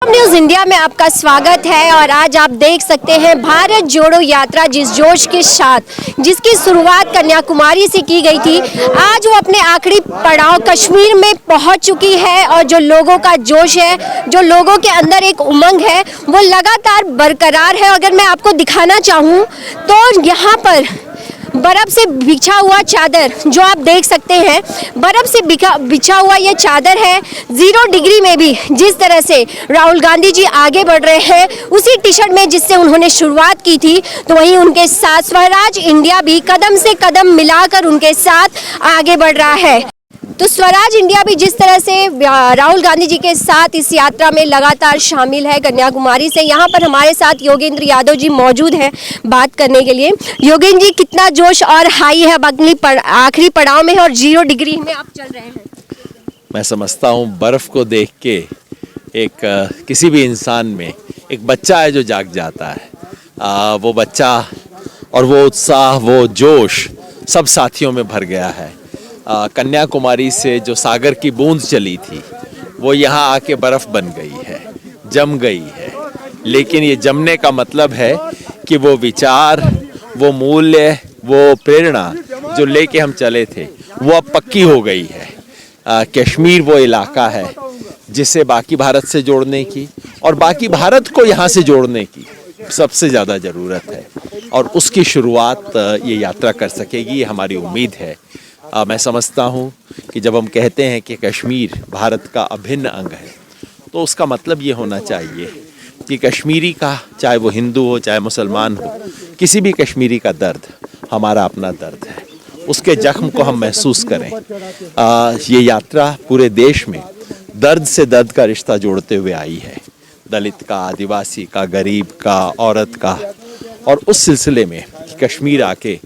News India में आपका स्वागत है और आज आप देख सकते हैं भारत जोड़ो यात्रा जिस जोश के साथ जिसकी शुरुआत कन्याकुमारी से की गई थी, आज वो अपने आखिरी पड़ाव कश्मीर में पहुंच चुकी है। और जो लोगों का जोश है, जो लोगों के अंदर एक उमंग है, वो लगातार बरकरार है। अगर मैं आपको दिखाना चाहूँ तो यहाँ पर बर्फ से बिछा हुआ चादर जो आप देख सकते हैं, बर्फ से बिछा हुआ ये चादर है। 0 डिग्री में भी जिस तरह से राहुल गांधी जी आगे बढ़ रहे हैं उसी टी शर्ट में जिससे उन्होंने शुरुआत की थी, तो वहीं उनके साथ स्वराज इंडिया भी कदम से कदम मिलाकर उनके साथ आगे बढ़ रहा है। तो स्वराज इंडिया भी जिस तरह से राहुल गांधी जी के साथ इस यात्रा में लगातार शामिल है कन्याकुमारी से। यहाँ पर हमारे साथ योगेंद्र यादव जी मौजूद हैं बात करने के लिए। योगेंद्र जी, कितना जोश और हाई है, आखिरी पड़ाव में है और 0 डिग्री में आप चल रहे हैं? मैं समझता हूँ बर्फ़ को देख के एक किसी भी इंसान में एक बच्चा है जो जाग जाता है। वो बच्चा और वो उत्साह, वो जोश सब साथियों में भर गया है। कन्याकुमारी से जो सागर की बूंद चली थी वो यहाँ आके बर्फ़ बन गई है, जम गई है। लेकिन ये जमने का मतलब है कि वो विचार, वो मूल्य, वो प्रेरणा जो लेके हम चले थे वो अब पक्की हो गई है। कश्मीर वो इलाका है जिसे बाकी भारत से जोड़ने की और बाकी भारत को यहाँ से जोड़ने की सबसे ज़्यादा ज़रूरत है और उसकी शुरुआत ये यात्रा कर सकेगी, ये हमारी उम्मीद है। मैं समझता हूँ कि जब हम कहते हैं कि कश्मीर भारत का अभिन्न अंग है तो उसका मतलब ये होना चाहिए कि कश्मीरी का, चाहे वो हिंदू हो चाहे मुसलमान हो, किसी भी कश्मीरी का दर्द हमारा अपना दर्द है, उसके जख्म को हम महसूस करें। ये यात्रा पूरे देश में दर्द से दर्द का रिश्ता जोड़ते हुए आई है, दलित का, आदिवासी का, गरीब का, औरत का, और उस सिलसिले में कश्मीर आके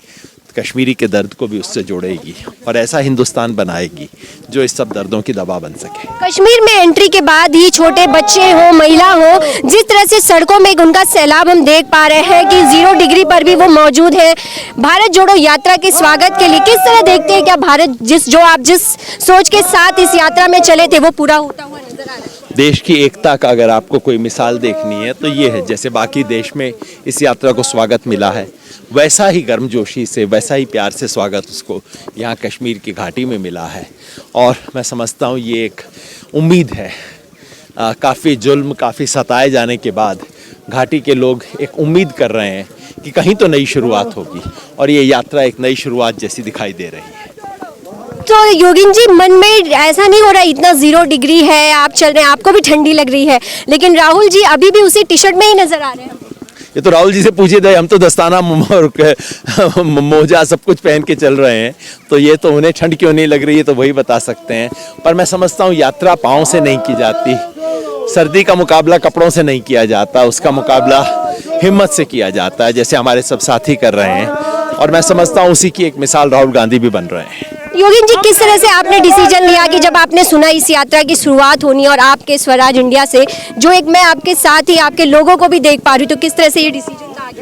कश्मीरी के दर्द को भी उससे जोड़ेगी और ऐसा हिंदुस्तान बनाएगी जो इस सब दर्दों की दवा बन सके। कश्मीर में एंट्री के बाद ही छोटे बच्चे हो, महिला हो, जिस तरह से सड़कों में उनका सैलाब हम देख पा रहे हैं कि 0 डिग्री पर भी वो मौजूद है भारत जोड़ो यात्रा के स्वागत के लिए। किस तरह देखते हैं, क्या भारत जिस सोच के साथ इस यात्रा में चले थे वो पूरा होता हुआ नजर आ रहा है? देश की एकता का अगर आपको कोई मिसाल देखनी है तो ये है, जैसे बाकी देश में इस यात्रा को स्वागत मिला है वैसा ही गर्मजोशी से, वैसा ही प्यार से स्वागत उसको यहाँ कश्मीर की घाटी में मिला है। और मैं समझता हूँ ये एक उम्मीद है। काफ़ी जुल्म, काफ़ी सताए जाने के बाद घाटी के लोग एक उम्मीद कर रहे हैं कि कहीं तो नई शुरुआत होगी और ये यात्रा एक नई शुरुआत जैसी दिखाई दे रही है। तो योगेंद्र जी, मन में ऐसा नहीं हो रहा, इतना 0 डिग्री है, आप चल रहे हैं, आपको भी ठंडी लग रही है, लेकिन राहुल जी अभी भी उसी टी शर्ट में ही नजर आ रहे हैं? ये तो राहुल जी से पूछे थे, हम तो दस्ताना मोजा सब कुछ पहन के चल रहे हैं, तो ये तो उन्हें ठंड क्यों नहीं लग रही है तो वही बता सकते हैं। पर मैं समझता हूँ यात्रा पाँव से नहीं की जाती, सर्दी का मुकाबला कपड़ों से नहीं किया जाता, उसका मुकाबला हिम्मत से किया जाता है, जैसे हमारे सब साथी कर रहे हैं। और मैं समझता हूँ उसी की एक मिसाल राहुल गांधी भी बन रहे हैं। योगेंद्र जी, किस तरह से आपने डिसीजन लिया कि जब आपने सुना इस यात्रा की शुरुआत होनी और आपके स्वराज इंडिया से, जो एक मैं आपके साथ ही आपके लोगों को भी देख पा रही हूँ, तो किस तरह से ये डिसीजन था आगे?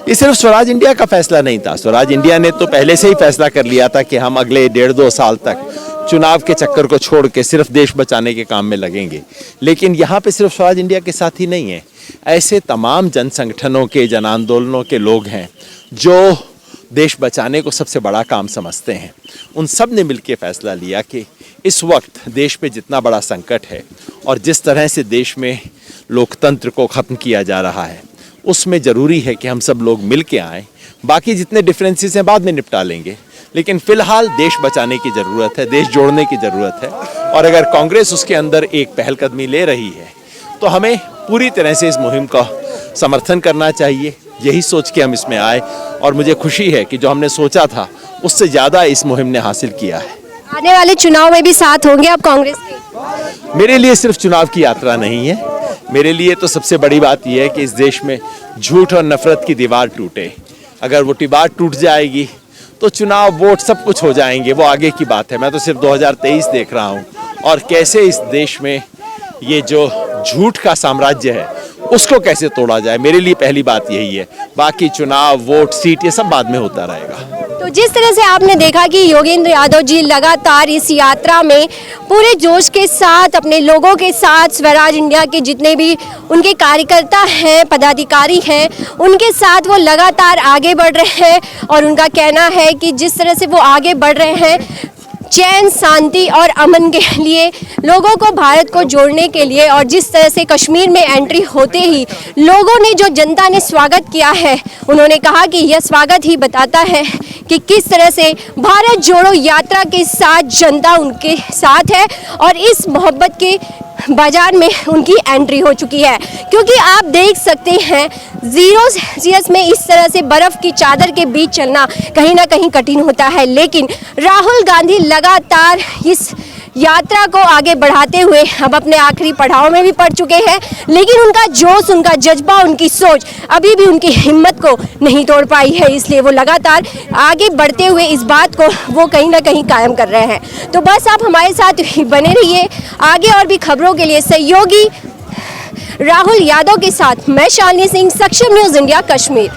ये सिर्फ स्वराज इंडिया का फैसला नहीं था। स्वराज इंडिया ने तो पहले से ही फैसला कर लिया था कि हम अगले 1.5-2 साल तक चुनाव के चक्कर को छोड़ के सिर्फ देश बचाने के काम में लगेंगे। लेकिन यहाँ पे सिर्फ स्वराज इंडिया के साथ ही नहीं है, ऐसे तमाम जन संगठनों के, जन आंदोलनों के लोग हैं जो देश बचाने को सबसे बड़ा काम समझते हैं। उन सब ने मिलकर फैसला लिया कि इस वक्त देश पे जितना बड़ा संकट है और जिस तरह से देश में लोकतंत्र को ख़त्म किया जा रहा है, उसमें ज़रूरी है कि हम सब लोग मिल के आएँ। बाकी जितने डिफरेंसेस हैं बाद में निपटा लेंगे, लेकिन फ़िलहाल देश बचाने की ज़रूरत है, देश जोड़ने की ज़रूरत है। और अगर कांग्रेस उसके अंदर एक पहलकदमी ले रही है तो हमें पूरी तरह से इस मुहिम का समर्थन करना चाहिए। यही सोच के हम इसमें आए और मुझे खुशी है कि जो हमने सोचा था उससे ज़्यादा इस मुहिम ने हासिल किया है। आने वाले चुनाव में भी साथ होंगे आप कांग्रेस के? मेरे लिए सिर्फ चुनाव की यात्रा नहीं है, मेरे लिए तो सबसे बड़ी बात यह है कि इस देश में झूठ और नफरत की दीवार टूटे। अगर वो दीवार टूट जाएगी तो चुनाव, वोट सब कुछ हो जाएंगे, वो आगे की बात है। मैं तो सिर्फ 2023 देख रहा हूँ और कैसे इस देश में ये जो झूठ का साम्राज्य है उसको कैसे तोड़ा जाए। मेरे लिए पहली बात यही है, बाकी चुनाव, वोट, सीट, ये सब बाद में होता रहेगा। तो जिस तरह से आपने देखा कि योगेंद्र यादव जी लगातार इस यात्रा में पूरे जोश के साथ अपने लोगों के साथ स्वराज इंडिया के जितने भी उनके कार्यकर्ता हैं, पदाधिकारी हैं, उनके साथ वो लगातार आगे बढ़ रहे हैं और उनका कहना है कि जिस तरह से वो आगे बढ़ रहे हैं चैन, शांति और अमन के लिए, लोगों को भारत को जोड़ने के लिए, और जिस तरह से कश्मीर में एंट्री होते ही लोगों ने, जो जनता ने स्वागत किया है, उन्होंने कहा कि यह स्वागत ही बताता है कि किस तरह से भारत जोड़ो यात्रा के साथ जनता उनके साथ है और इस मोहब्बत के बाजार में उनकी एंट्री हो चुकी है। क्योंकि आप देख सकते हैं 0 सेल्सियस में इस तरह से बर्फ की चादर के बीच चलना कहीं ना कहीं कठिन होता है, लेकिन राहुल गांधी लगातार इस यात्रा को आगे बढ़ाते हुए अब अपने आखिरी पड़ाव में भी पड़ चुके हैं, लेकिन उनका जोश, उनका जज्बा, उनकी सोच अभी भी उनकी हिम्मत को नहीं तोड़ पाई है। इसलिए वो लगातार आगे बढ़ते हुए इस बात को वो कहीं ना कहीं कायम कर रहे हैं। तो बस आप हमारे साथ ही बने रहिए। आगे और भी खबरों के लिए सहयोगी राहुल यादव के साथ मैं शालिनी सिंह, सक्षम न्यूज़ इंडिया, कश्मीर।